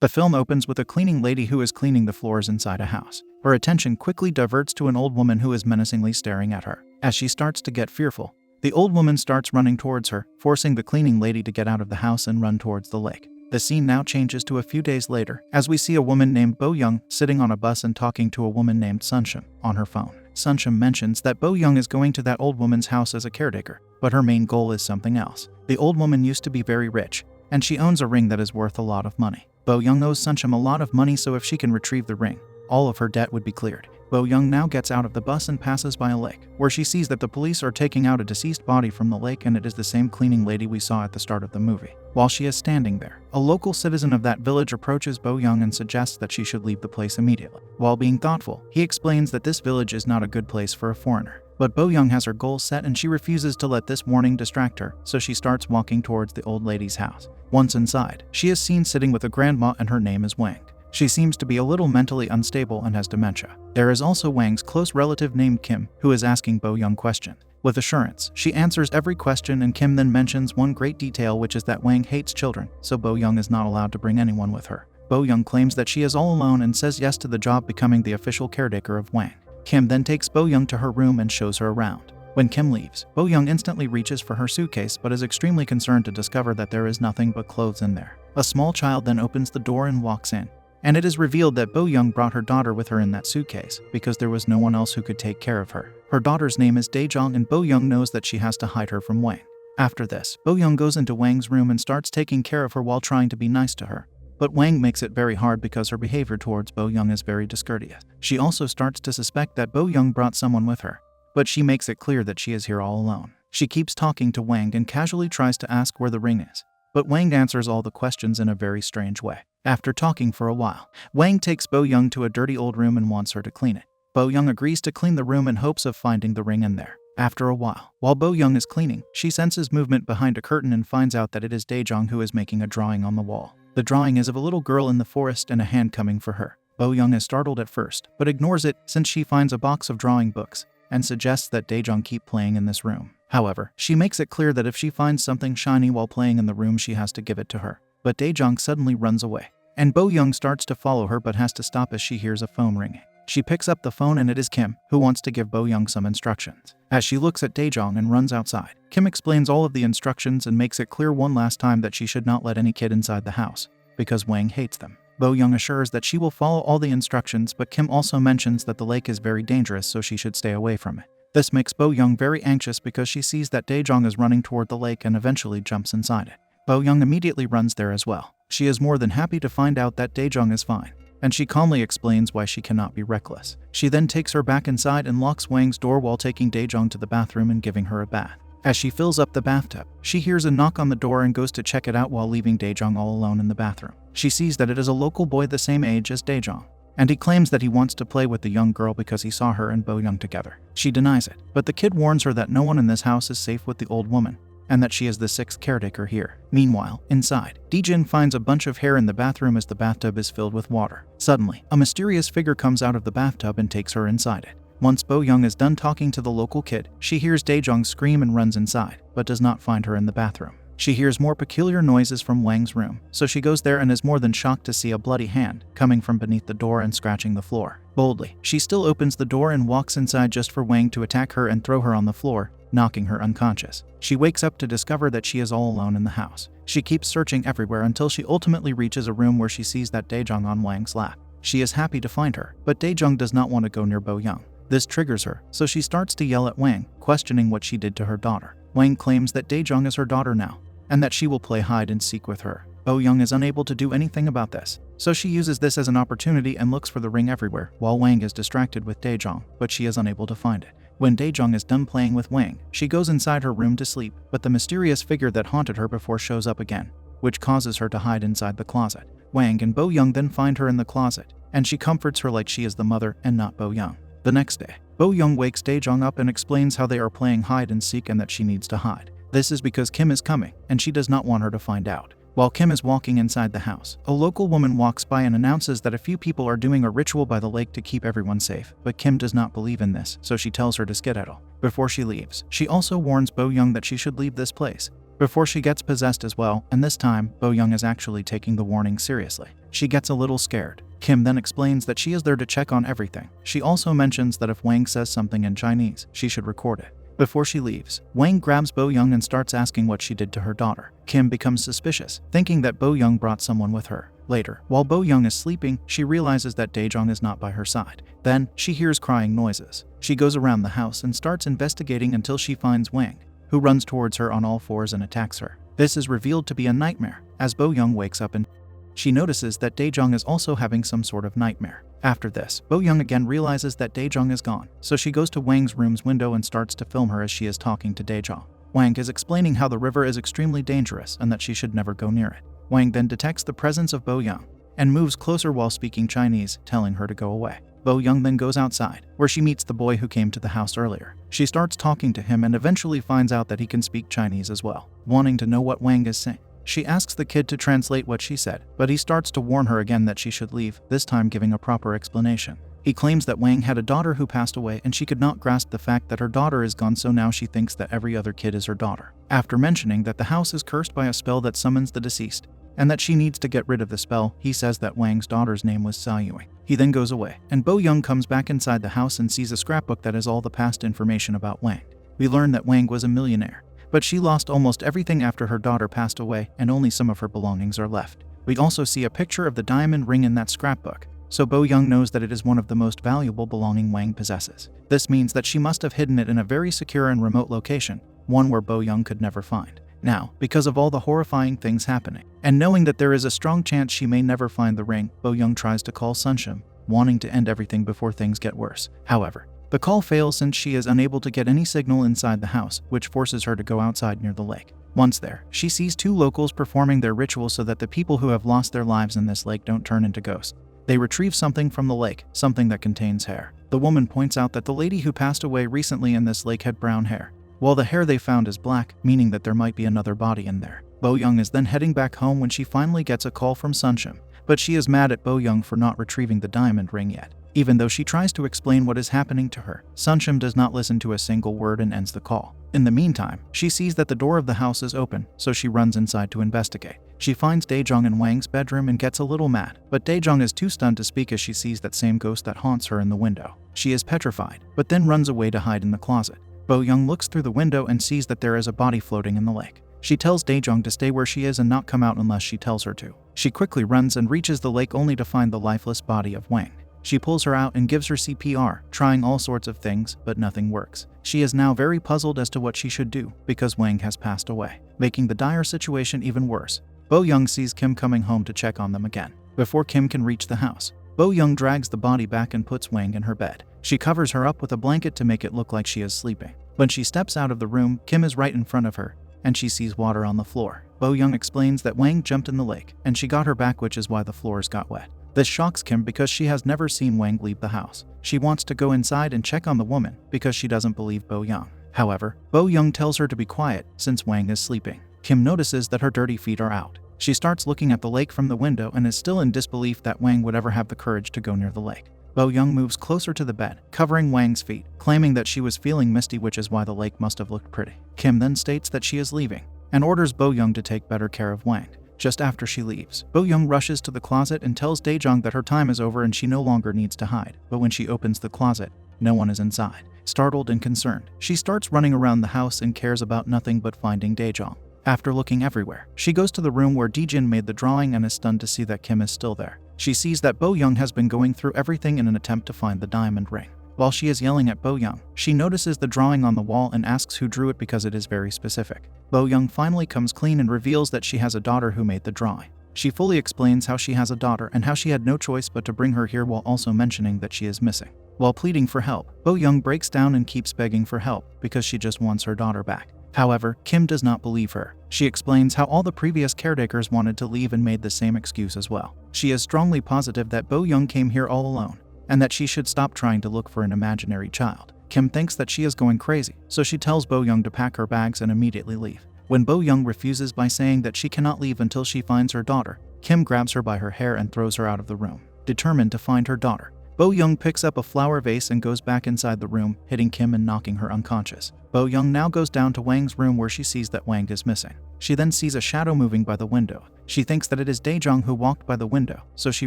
The film opens with a cleaning lady who is cleaning the floors inside a house. Her attention quickly diverts to an old woman who is menacingly staring at her. As she starts to get fearful, the old woman starts running towards her, forcing the cleaning lady to get out of the house and run towards the lake. The scene now changes to a few days later, as we see a woman named Bo Young sitting on a bus and talking to a woman named Sunshim on her phone. Sunshim mentions that Bo Young is going to that old woman's house as a caretaker, but her main goal is something else. The old woman used to be very rich, and she owns a ring that is worth a lot of money. Bo Young owes Sunshim a lot of money, so if she can retrieve the ring, all of her debt would be cleared. Bo Young now gets out of the bus and passes by a lake, where she sees that the police are taking out a deceased body from the lake, and it is the same cleaning lady we saw at the start of the movie. While she is standing there, a local citizen of that village approaches Bo Young and suggests that she should leave the place immediately. While being thoughtful, he explains that this village is not a good place for a foreigner. But Bo Young has her goals set and she refuses to let this warning distract her, so she starts walking towards the old lady's house. Once inside, she is seen sitting with a grandma, and her name is Wang. She seems to be a little mentally unstable and has dementia. There is also Wang's close relative named Kim, who is asking Bo Young questions. With assurance, she answers every question, and Kim then mentions one great detail, which is that Wang hates children, so Bo Young is not allowed to bring anyone with her. Bo Young claims that she is all alone and says yes to the job, becoming the official caretaker of Wang. Kim then takes Bo Young to her room and shows her around. When Kim leaves, Bo Young instantly reaches for her suitcase but is extremely concerned to discover that there is nothing but clothes in there. A small child then opens the door and walks in, and it is revealed that Bo Young brought her daughter with her in that suitcase because there was no one else who could take care of her. Her daughter's name is Daejong, and Bo Young knows that she has to hide her from Wang. After this, Bo Young goes into Wang's room and starts taking care of her while trying to be nice to her. But Wang makes it very hard because her behavior towards Bo Young is very discourteous. She also starts to suspect that Bo Young brought someone with her, but she makes it clear that she is here all alone. She keeps talking to Wang and casually tries to ask where the ring is, but Wang answers all the questions in a very strange way. After talking for a while, Wang takes Bo Young to a dirty old room and wants her to clean it. Bo Young agrees to clean the room in hopes of finding the ring in there. After a while Bo Young is cleaning, she senses movement behind a curtain and finds out that it is Daejong who is making a drawing on the wall. The drawing is of a little girl in the forest and a hand coming for her. Bo Young is startled at first, but ignores it since she finds a box of drawing books and suggests that Daejong keep playing in this room. However, she makes it clear that if she finds something shiny while playing in the room, she has to give it to her. But Daejong suddenly runs away, and Bo Young starts to follow her but has to stop as she hears a phone ringing. She picks up the phone and it is Kim, who wants to give Bo Young some instructions. As she looks at Daejong and runs outside, Kim explains all of the instructions and makes it clear one last time that she should not let any kid inside the house, because Wang hates them. Bo Young assures that she will follow all the instructions, but Kim also mentions that the lake is very dangerous, so she should stay away from it. This makes Bo Young very anxious because she sees that Daejong is running toward the lake and eventually jumps inside it. Bo Young immediately runs there as well. She is more than happy to find out that Daejong is fine, and she calmly explains why she cannot be reckless. She then takes her back inside and locks Wang's door while taking Daejong to the bathroom and giving her a bath. As she fills up the bathtub, she hears a knock on the door and goes to check it out while leaving Daejong all alone in the bathroom. She sees that it is a local boy the same age as Daejong, and he claims that he wants to play with the young girl because he saw her and Bo Young together. She denies it, but the kid warns her that no one in this house is safe with the old woman, and that she is the sixth caretaker here. Meanwhile, inside, Daejin finds a bunch of hair in the bathroom as the bathtub is filled with water. Suddenly, a mysterious figure comes out of the bathtub and takes her inside it. Once Bo Young is done talking to the local kid, she hears Daejong scream and runs inside, but does not find her in the bathroom. She hears more peculiar noises from Wang's room, so she goes there and is more than shocked to see a bloody hand coming from beneath the door and scratching the floor. Boldly, she still opens the door and walks inside just for Wang to attack her and throw her on the floor, knocking her unconscious. She wakes up to discover that she is all alone in the house. She keeps searching everywhere until she ultimately reaches a room where she sees that Daejong on Wang's lap. She is happy to find her, but Daejong does not want to go near Bo Young. This triggers her, so she starts to yell at Wang, questioning what she did to her daughter. Wang claims that Daejong is her daughter now, and that she will play hide and seek with her. Bo Young is unable to do anything about this, so she uses this as an opportunity and looks for the ring everywhere, while Wang is distracted with Daejong, but she is unable to find it. When Daejong is done playing with Wang, she goes inside her room to sleep, but the mysterious figure that haunted her before shows up again, which causes her to hide inside the closet. Wang and Bo Young then find her in the closet, and she comforts her like she is the mother and not Bo Young. The next day, Bo Young wakes Daejong up and explains how they are playing hide and seek and that she needs to hide. This is because Kim is coming, and she does not want her to find out. While Kim is walking inside the house, a local woman walks by and announces that a few people are doing a ritual by the lake to keep everyone safe, but Kim does not believe in this, so she tells her to skedaddle. Before she leaves, she also warns Bo Young that she should leave this place, before she gets possessed as well, and this time, Bo-young is actually taking the warning seriously. She gets a little scared. Kim then explains that she is there to check on everything. She also mentions that if Wang says something in Chinese, she should record it. Before she leaves, Wang grabs Bo-young and starts asking what she did to her daughter. Kim becomes suspicious, thinking that Bo-young brought someone with her. Later, while Bo-young is sleeping, she realizes that Dae-jong is not by her side. Then, she hears crying noises. She goes around the house and starts investigating until she finds Wang, who runs towards her on all fours and attacks her. This is revealed to be a nightmare, as Bo-young wakes up and she notices that Dae-jong is also having some sort of nightmare. After this, Bo-young again realizes that Dae-jong is gone, so she goes to Wang's room's window and starts to film her as she is talking to Dae-jong. Wang is explaining how the river is extremely dangerous and that she should never go near it. Wang then detects the presence of Bo-young and moves closer while speaking Chinese, telling her to go away. Bo-young then goes outside, where she meets the boy who came to the house earlier. She starts talking to him and eventually finds out that he can speak Chinese as well. Wanting to know what Wang is saying, she asks the kid to translate what she said, but he starts to warn her again that she should leave, this time giving a proper explanation. He claims that Wang had a daughter who passed away and she could not grasp the fact that her daughter is gone, so now she thinks that every other kid is her daughter. After mentioning that the house is cursed by a spell that summons the deceased, and that she needs to get rid of the spell, he says that Wang's daughter's name was Sayuing. He then goes away, and Bo-young comes back inside the house and sees a scrapbook that has all the past information about Wang. We learn that Wang was a millionaire, but she lost almost everything after her daughter passed away and only some of her belongings are left. We also see a picture of the diamond ring in that scrapbook, so Bo-young knows that it is one of the most valuable belonging Wang possesses. This means that she must have hidden it in a very secure and remote location, one where Bo-young could never find. Now, because of all the horrifying things happening, and knowing that there is a strong chance she may never find the ring, Bo-young tries to call Sunshim, wanting to end everything before things get worse. However, the call fails since she is unable to get any signal inside the house, which forces her to go outside near the lake. Once there, she sees two locals performing their ritual so that the people who have lost their lives in this lake don't turn into ghosts. They retrieve something from the lake, something that contains hair. The woman points out that the lady who passed away recently in this lake had brown hair, while the hair they found is black, meaning that there might be another body in there. Bo-young is then heading back home when she finally gets a call from Sunshim, but she is mad at Bo-young for not retrieving the diamond ring yet. Even though she tries to explain what is happening to her, Sunshim does not listen to a single word and ends the call. In the meantime, she sees that the door of the house is open, so she runs inside to investigate. She finds Dae-jong in Wang's bedroom and gets a little mad, but Dae-jong is too stunned to speak as she sees that same ghost that haunts her in the window. She is petrified, but then runs away to hide in the closet. Bo-young looks through the window and sees that there is a body floating in the lake. She tells Dae-jong to stay where she is and not come out unless she tells her to. She quickly runs and reaches the lake only to find the lifeless body of Wang. She pulls her out and gives her CPR, trying all sorts of things, but nothing works. She is now very puzzled as to what she should do, because Wang has passed away, making the dire situation even worse. Bo-young sees Kim coming home to check on them again. Before Kim can reach the house, Bo-young drags the body back and puts Wang in her bed. She covers her up with a blanket to make it look like she is sleeping. When she steps out of the room, Kim is right in front of her, and she sees water on the floor. Bo-young explains that Wang jumped in the lake, and she got her back, which is why the floors got wet. This shocks Kim because she has never seen Wang leave the house. She wants to go inside and check on the woman because she doesn't believe Bo-young. However, Bo-young tells her to be quiet since Wang is sleeping. Kim notices that her dirty feet are out. She starts looking at the lake from the window and is still in disbelief that Wang would ever have the courage to go near the lake. Bo-young moves closer to the bed, covering Wang's feet, claiming that she was feeling misty, which is why the lake must have looked pretty. Kim then states that she is leaving and orders Bo-young to take better care of Wang. Just after she leaves, Bo-young rushes to the closet and tells Dae-jong that her time is over and she no longer needs to hide. But when she opens the closet, no one is inside. Startled and concerned, she starts running around the house and cares about nothing but finding Dae-jong. After looking everywhere, she goes to the room where Dae-jin made the drawing and is stunned to see that Kim is still there. She sees that Bo-young has been going through everything in an attempt to find the diamond ring. While she is yelling at Bo-young, she notices the drawing on the wall and asks who drew it because it is very specific. Bo-young finally comes clean and reveals that she has a daughter who made the drawing. She fully explains how she has a daughter and how she had no choice but to bring her here, while also mentioning that she is missing. While pleading for help, Bo-young breaks down and keeps begging for help because she just wants her daughter back. However, Kim does not believe her. She explains how all the previous caretakers wanted to leave and made the same excuse as well. She is strongly positive that Bo-young came here all alone, and that she should stop trying to look for an imaginary child. Kim thinks that she is going crazy, so she tells Bo-young to pack her bags and immediately leave. When Bo-young refuses by saying that she cannot leave until she finds her daughter, Kim grabs her by her hair and throws her out of the room. Determined to find her daughter, Bo-young picks up a flower vase and goes back inside the room, hitting Kim and knocking her unconscious. Bo-young now goes down to Wang's room where she sees that Wang is missing. She then sees a shadow moving by the window. She thinks that it is Daejong who walked by the window, so she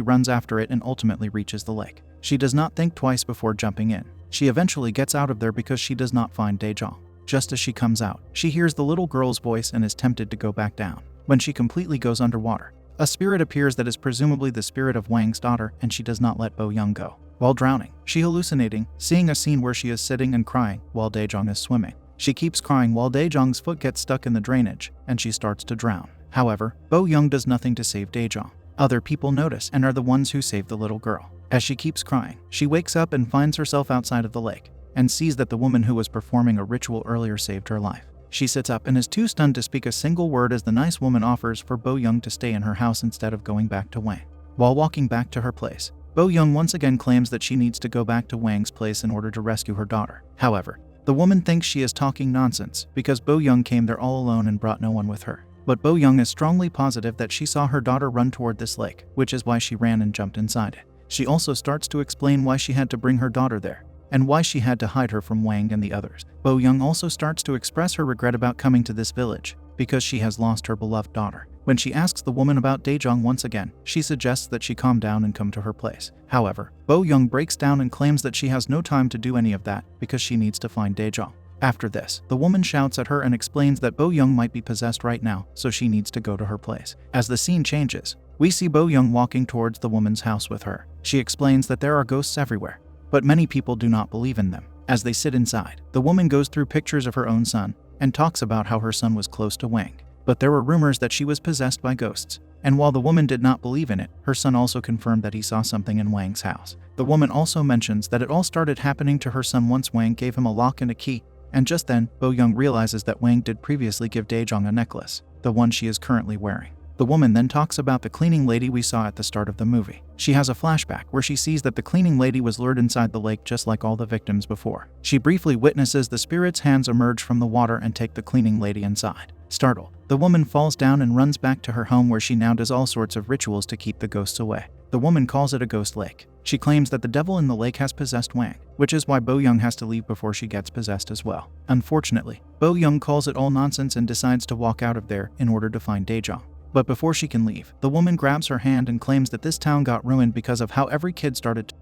runs after it and ultimately reaches the lake. She does not think twice before jumping in. She eventually gets out of there because she does not find Daejong. Just as she comes out, she hears the little girl's voice and is tempted to go back down. When she completely goes underwater, a spirit appears that is presumably the spirit of Wang's daughter, and she does not let Bo-young go. While drowning, she hallucinating, seeing a scene where she is sitting and crying while Daejong is swimming. She keeps crying while Daejong's foot gets stuck in the drainage, and she starts to drown. However, Bo-young does nothing to save Daejong. Other people notice and are the ones who save the little girl. As she keeps crying, she wakes up and finds herself outside of the lake, and sees that the woman who was performing a ritual earlier saved her life. She sits up and is too stunned to speak a single word as the nice woman offers for Bo-young to stay in her house instead of going back to Wang. While walking back to her place, Bo-young once again claims that she needs to go back to Wang's place in order to rescue her daughter. However, the woman thinks she is talking nonsense because Bo-young came there all alone and brought no one with her. But Bo-young is strongly positive that she saw her daughter run toward this lake, which is why she ran and jumped inside it. She also starts to explain why she had to bring her daughter there, and why she had to hide her from Wang and the others. Bo-young also starts to express her regret about coming to this village, because she has lost her beloved daughter. When she asks the woman about Daejong once again, she suggests that she calm down and come to her place. However, Bo-young breaks down and claims that she has no time to do any of that because she needs to find Daejong. After this, the woman shouts at her and explains that Bo-young might be possessed right now, so she needs to go to her place. As the scene changes, we see Bo-young walking towards the woman's house with her. She explains that there are ghosts everywhere, but many people do not believe in them. As they sit inside, the woman goes through pictures of her own son and talks about how her son was close to Wang. But there were rumors that she was possessed by ghosts, and while the woman did not believe in it, her son also confirmed that he saw something in Wang's house. The woman also mentions that it all started happening to her son once Wang gave him a lock and a key, and just then, Bo-young realizes that Wang did previously give Daejong a necklace, the one she is currently wearing. The woman then talks about the cleaning lady we saw at the start of the movie. She has a flashback where she sees that the cleaning lady was lured inside the lake just like all the victims before. She briefly witnesses the spirit's hands emerge from the water and take the cleaning lady inside. Startled, the woman falls down and runs back to her home where she now does all sorts of rituals to keep the ghosts away. The woman calls it a ghost lake. She claims that the devil in the lake has possessed Wang, which is why Bo-young has to leave before she gets possessed as well. Unfortunately, Bo-young calls it all nonsense and decides to walk out of there in order to find Daejong. But before she can leave, the woman grabs her hand and claims that this town got ruined because of how every kid started to,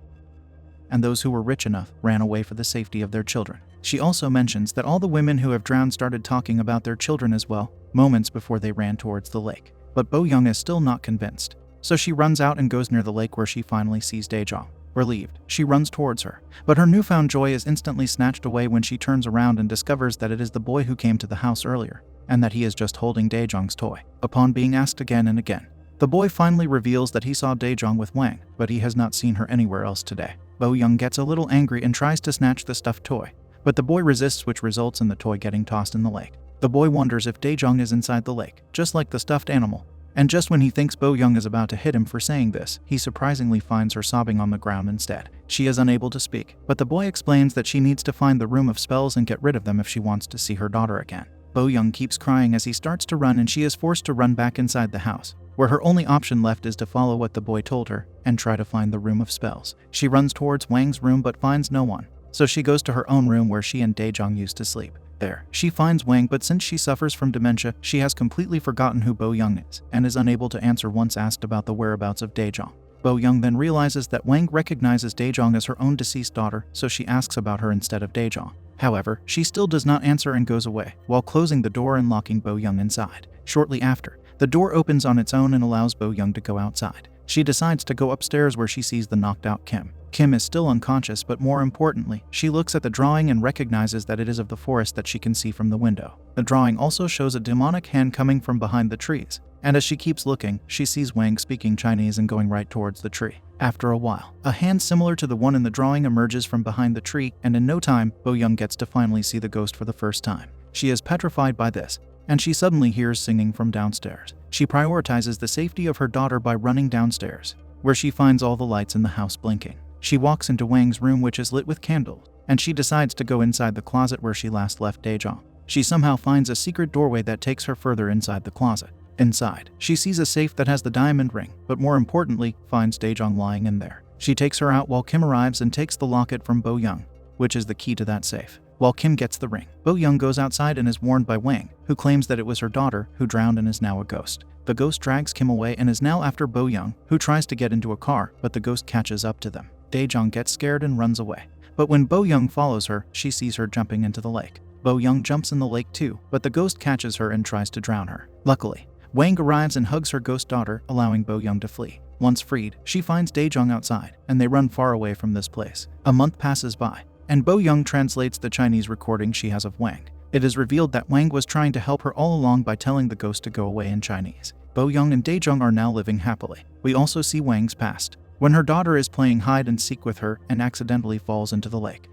and those who were rich enough ran away for the safety of their children. She also mentions that all the women who have drowned started talking about their children as well, moments before they ran towards the lake. But Bo-young is still not convinced, so she runs out and goes near the lake where she finally sees Daejong. Relieved, she runs towards her, but her newfound joy is instantly snatched away when she turns around and discovers that it is the boy who came to the house earlier, and that he is just holding Daejong's toy. Upon being asked again and again, the boy finally reveals that he saw Daejong with Wang, but he has not seen her anywhere else today. Bo-young gets a little angry and tries to snatch the stuffed toy, but the boy resists, which results in the toy getting tossed in the lake. The boy wonders if Daejong is inside the lake, just like the stuffed animal, and just when he thinks Bo-young is about to hit him for saying this, he surprisingly finds her sobbing on the ground instead. She is unable to speak, but the boy explains that she needs to find the room of spells and get rid of them if she wants to see her daughter again. Bo-young keeps crying as he starts to run, and she is forced to run back inside the house, where her only option left is to follow what the boy told her and try to find the room of spells. She runs towards Wang's room but finds no one, so she goes to her own room where she and Daejong used to sleep. There, she finds Wang, but since she suffers from dementia, she has completely forgotten who Bo-young is and is unable to answer once asked about the whereabouts of Daejong. Bo-young then realizes that Wang recognizes Daejong as her own deceased daughter, so she asks about her instead of Daejong. However, she still does not answer and goes away, while closing the door and locking Bo-young inside. Shortly after, the door opens on its own and allows Bo-young to go outside. She decides to go upstairs where she sees the knocked out Kim. Kim is still unconscious, but more importantly, she looks at the drawing and recognizes that it is of the forest that she can see from the window. The drawing also shows a demonic hand coming from behind the trees, and as she keeps looking, she sees Wang speaking Chinese and going right towards the tree. After a while, a hand similar to the one in the drawing emerges from behind the tree, and in no time, Bo-young gets to finally see the ghost for the first time. She is petrified by this, and she suddenly hears singing from downstairs. She prioritizes the safety of her daughter by running downstairs, where she finds all the lights in the house blinking. She walks into Wang's room, which is lit with candles, and she decides to go inside the closet where she last left Daejong. She somehow finds a secret doorway that takes her further inside the closet. Inside, she sees a safe that has the diamond ring, but more importantly, finds Daejong lying in there. She takes her out while Kim arrives and takes the locket from Bo Young, which is the key to that safe. While Kim gets the ring, Bo Young goes outside and is warned by Wang, who claims that it was her daughter who drowned and is now a ghost. The ghost drags Kim away and is now after Bo Young, who tries to get into a car, but the ghost catches up to them. Daejong gets scared and runs away. But when Bo Young follows her, she sees her jumping into the lake. Bo Young jumps in the lake too, but the ghost catches her and tries to drown her. Luckily, Wang arrives and hugs her ghost daughter, allowing Bo Young to flee. Once freed, she finds Daejong outside, and they run far away from this place. A month passes by, and Bo Young translates the Chinese recording she has of Wang. It is revealed that Wang was trying to help her all along by telling the ghost to go away in Chinese. Bo Young and Daejong are now living happily. We also see Wang's past, when her daughter is playing hide and seek with her and accidentally falls into the lake.